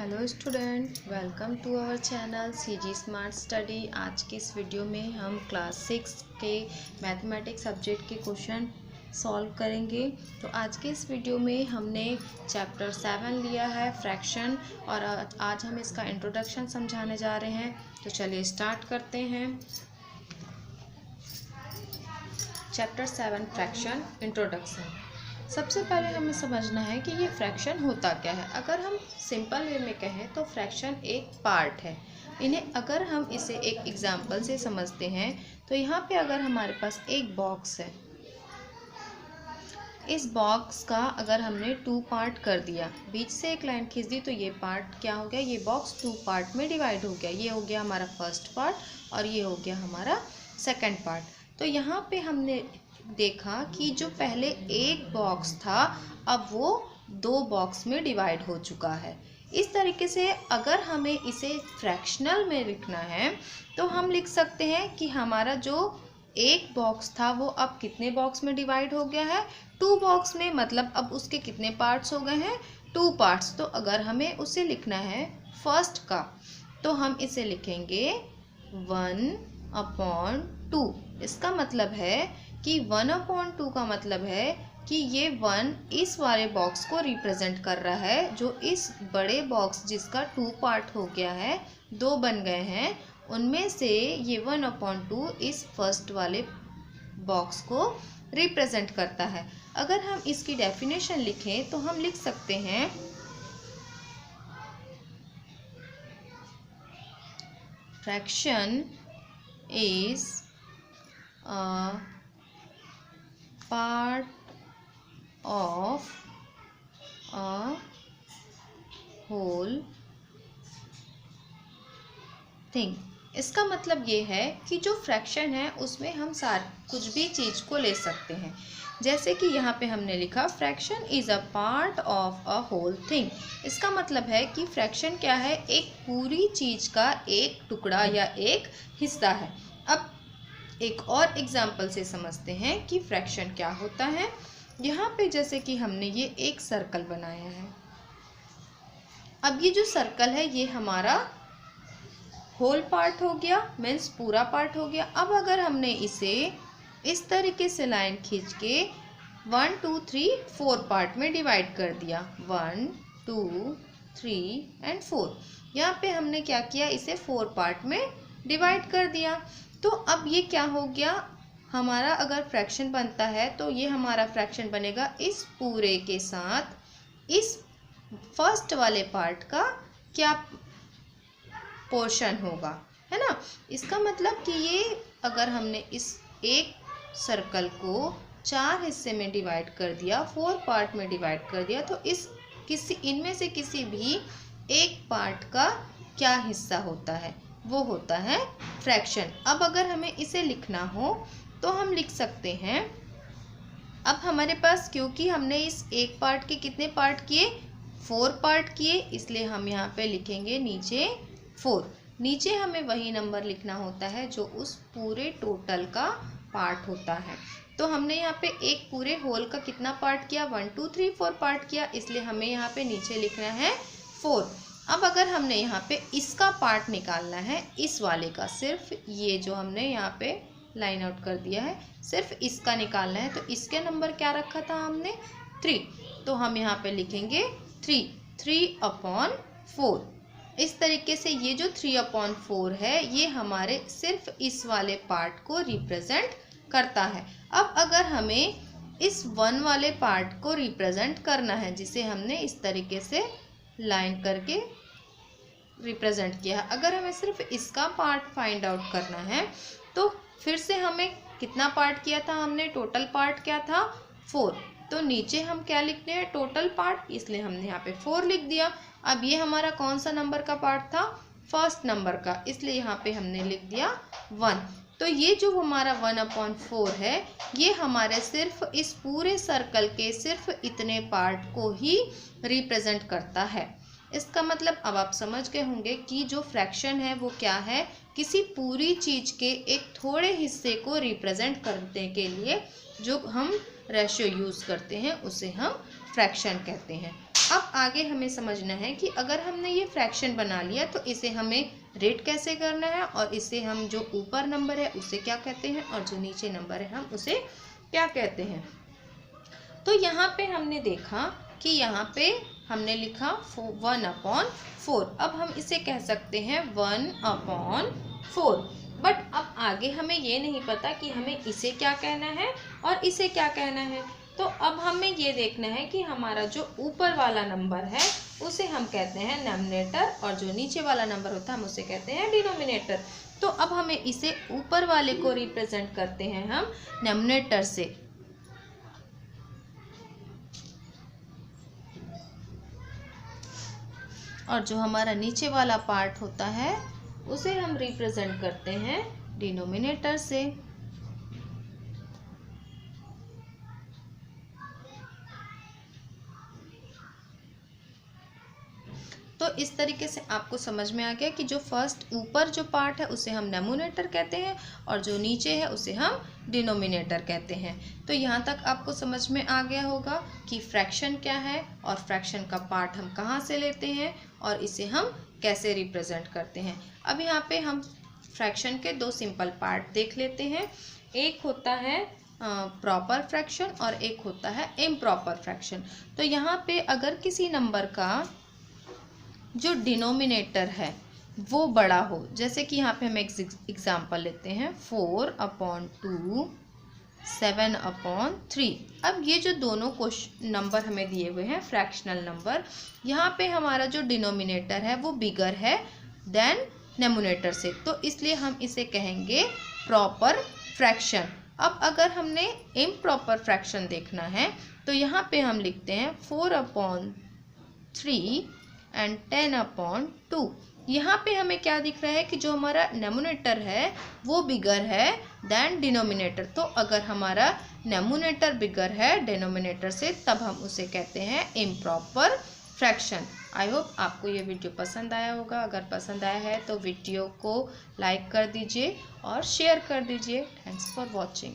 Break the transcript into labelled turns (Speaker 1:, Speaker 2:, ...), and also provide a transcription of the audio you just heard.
Speaker 1: Hello student, welcome to our channel CG smart study. आज की इस वीडियो में हम क्लास 6 के मैथमेटिक्स सब्जेक्ट के क्वेश्चन सॉल्व करेंगे। तो आज के इस वीडियो में हमने चैप्टर 7 लिया है फ्रैक्शन, और आज हम इसका इंट्रोडक्शन समझाने जा रहे हैं। तो चलिए स्टार्ट करते हैं। Chapter 7 fraction introduction. सबसे पहले हमें समझना है कि ये फ्रैक्शन होता क्या है। अगर हम सिंपल वे में कहें तो फ्रैक्शन एक पार्ट है। इन्हें अगर हम इसे एक एग्जांपल से समझते हैं तो यहाँ पे अगर हमारे पास एक बॉक्स है, इस बॉक्स का अगर हमने 2 पार्ट कर दिया, बीच से एक लाइन खींच दी, तो ये पार्ट क्या हो गया, ये बॉक्स 2 पार्ट में डिवाइड हो गया। ये हो गया हमारा फर्स्ट पार्ट और ये हो गया हमारा सेकंड पार्ट। तो यहाँ पे हमने देखा कि जो पहले एक बॉक्स था अब वो 2 बॉक्स में डिवाइड हो चुका है। इस तरीके से अगर हमें इसे फ्रैक्शनल में लिखना है तो हम लिख सकते हैं कि हमारा जो एक बॉक्स था वो अब कितने बॉक्स में डिवाइड हो गया है, 2 बॉक्स में। मतलब अब उसके कितने पार्ट्स हो गए हैं, 2 पार्ट्स। तो अगर हमें उसे लिखना है फर्स्ट का तो हम इसे लिखेंगे 1/2। इसका मतलब है कि 1/2 का मतलब है कि ये 1 इस वाले बॉक्स को रिप्रेजेंट कर रहा है, जो इस बड़े बॉक्स जिसका 2 पार्ट हो गया है, 2 बन गए हैं, उनमें से ये 1/2 इस फर्स्ट वाले बॉक्स को रिप्रेजेंट करता है। अगर हम इसकी डेफिनेशन लिखें तो हम लिख सकते हैं fraction is a part of a whole thing। इसका मतलब ये है कि जो फ्रैक्शन है उसमें हम कुछ भी चीज़ को ले सकते हैं। जैसे कि यहाँ पे हमने लिखा fraction is a part of a whole thing. इसका मतलब है कि फ्रैक्शन क्या है, एक पूरी चीज़ का एक टुकड़ा या एक हिस्सा है। अब एक और एग्जाम्पल से समझते हैं कि फ्रैक्शन क्या होता है। यहाँ पे जैसे कि हमने ये एक सर्कल बनाया है। अब ये जो सर्कल है ये हमारा होल पार्ट हो गया, मीन्स पूरा पार्ट हो गया। अब अगर हमने इसे इस तरीके से लाइन खींच के 1 2 3 4 पार्ट में डिवाइड कर दिया, 1 2 3 एंड 4। यहाँ पे हमने क्या किया, इसे 4 पार्ट में डिवाइड कर दिया। तो अब ये क्या हो गया, हमारा अगर फ्रैक्शन बनता है तो ये हमारा फ्रैक्शन बनेगा इस पूरे के साथ इस फर्स्ट वाले पार्ट का क्या पोर्शन होगा, है ना। इसका मतलब कि ये अगर हमने इस एक सर्कल को 4 हिस्से में डिवाइड कर दिया, 4 पार्ट में डिवाइड कर दिया, तो इनमें से किसी भी एक पार्ट का क्या हिस्सा होता है, वो होता है फ्रैक्शन। अब अगर हमें इसे लिखना हो तो हम लिख सकते हैं, अब हमारे पास क्योंकि हमने इस एक पार्ट के कितने पार्ट किए, 4 पार्ट किए, इसलिए हम यहाँ पे लिखेंगे नीचे 4। नीचे हमें वही नंबर लिखना होता है जो उस पूरे टोटल का पार्ट होता है। तो हमने यहाँ पे एक पूरे होल का कितना पार्ट किया, 1 2 3 4 पार्ट किया, इसलिए हमें यहाँ पे नीचे लिखना है 4। अब अगर हमने यहाँ पे इसका पार्ट निकालना है, इस वाले का, सिर्फ ये जो हमने यहाँ पे लाइन आउट कर दिया है, सिर्फ इसका निकालना है, तो इसके नंबर क्या रखा था हमने, 3। तो हम यहाँ पे लिखेंगे 3/4। इस तरीके से ये जो 3/4 है ये हमारे सिर्फ इस वाले पार्ट को रिप्रेजेंट करता है। अब अगर हमें इस 1 वाले पार्ट को रिप्रेजेंट करना है, जिसे हमने इस तरीके से लाइन करके रिप्रेजेंट किया है, अगर हमें सिर्फ इसका पार्ट फाइंड आउट करना है तो फिर से हमें कितना पार्ट किया था हमने, टोटल पार्ट क्या था, 4। तो नीचे हम क्या लिखते हैं, टोटल पार्ट, इसलिए हमने यहाँ पे 4 लिख दिया। अब ये हमारा कौन सा नंबर का पार्ट था, फर्स्ट नंबर का, इसलिए यहाँ पे हमने लिख दिया 1। तो ये जो हमारा 1/4 है ये हमारे सिर्फ इस पूरे सर्कल के सिर्फ इतने पार्ट को ही रिप्रेजेंट करता है। इसका मतलब अब आप समझ गए होंगे कि जो फ्रैक्शन है वो क्या है, किसी पूरी चीज़ के एक थोड़े हिस्से को रिप्रेजेंट करने के लिए जो हम रेशियो यूज़ करते हैं उसे हम फ्रैक्शन कहते हैं। अब आगे हमें समझना है कि अगर हमने ये फ्रैक्शन बना लिया तो इसे हमें रेट कैसे करना है, और इसे हम जो ऊपर नंबर है उसे क्या कहते हैं और जो नीचे नंबर है हम उसे क्या कहते हैं। तो यहाँ पे हमने देखा कि यहाँ पे हमने लिखा 1/4। अब हम इसे कह सकते हैं 1/4। बट अब आगे हमें ये नहीं पता कि हमें इसे क्या कहना है और इसे क्या कहना है। तो अब हमें ये देखना है कि हमारा जो ऊपर वाला नंबर है उसे हम कहते हैं न्यूमरेटर, और जो नीचे वाला नंबर होता है हम उसे कहते हैं डिनोमिनेटर। तो अब हमें इसे ऊपर वाले को रिप्रेजेंट करते हैं हम न्यूमरेटर से, और जो हमारा नीचे वाला पार्ट होता है उसे हम रिप्रेजेंट करते हैं डिनोमिनेटर से। तो इस तरीके से आपको समझ में आ गया कि जो फर्स्ट ऊपर जो पार्ट है उसे हम न्यूमरेटर कहते हैं और जो नीचे है उसे हम डिनोमिनेटर कहते हैं। तो यहाँ तक आपको समझ में आ गया होगा कि फ्रैक्शन क्या है और फ्रैक्शन का पार्ट हम कहाँ से लेते हैं और इसे हम कैसे रिप्रेजेंट करते हैं। अब यहाँ पे हम फ्रैक्शन के दो सिंपल पार्ट देख लेते हैं। एक होता है प्रॉपर फ्रैक्शन और एक होता है इम्प्रॉपर फ्रैक्शन। तो यहाँ पे अगर किसी नंबर का जो डिनोमिनेटर है वो बड़ा हो, जैसे कि यहाँ पे हम एक एग्जाम्पल लेते हैं 4/2, 7/3। अब ये जो दोनों नंबर हमें दिए हुए हैं फ्रैक्शनल नंबर, यहाँ पे हमारा जो डिनोमिनेटर है वो बिगर है देन न्यूमरेटर से, तो इसलिए हम इसे कहेंगे प्रॉपर फ्रैक्शन। अब अगर हमने इम्प्रॉपर फ्रैक्शन देखना है तो यहाँ पे हम लिखते हैं 4/3 एंड 10/2। यहाँ पे हमें क्या दिख रहा है कि जो हमारा न्यूमरेटर है वो बिगर है देन डिनोमिनेटर। तो अगर हमारा न्यूमरेटर बिगर है डिनोमिनेटर से तब हम उसे कहते हैं इम्प्रॉपर फ्रैक्शन। आई होप आपको ये वीडियो पसंद आया होगा। अगर पसंद आया है तो वीडियो को लाइक कर दीजिए और शेयर कर दीजिए। Thanks for watching.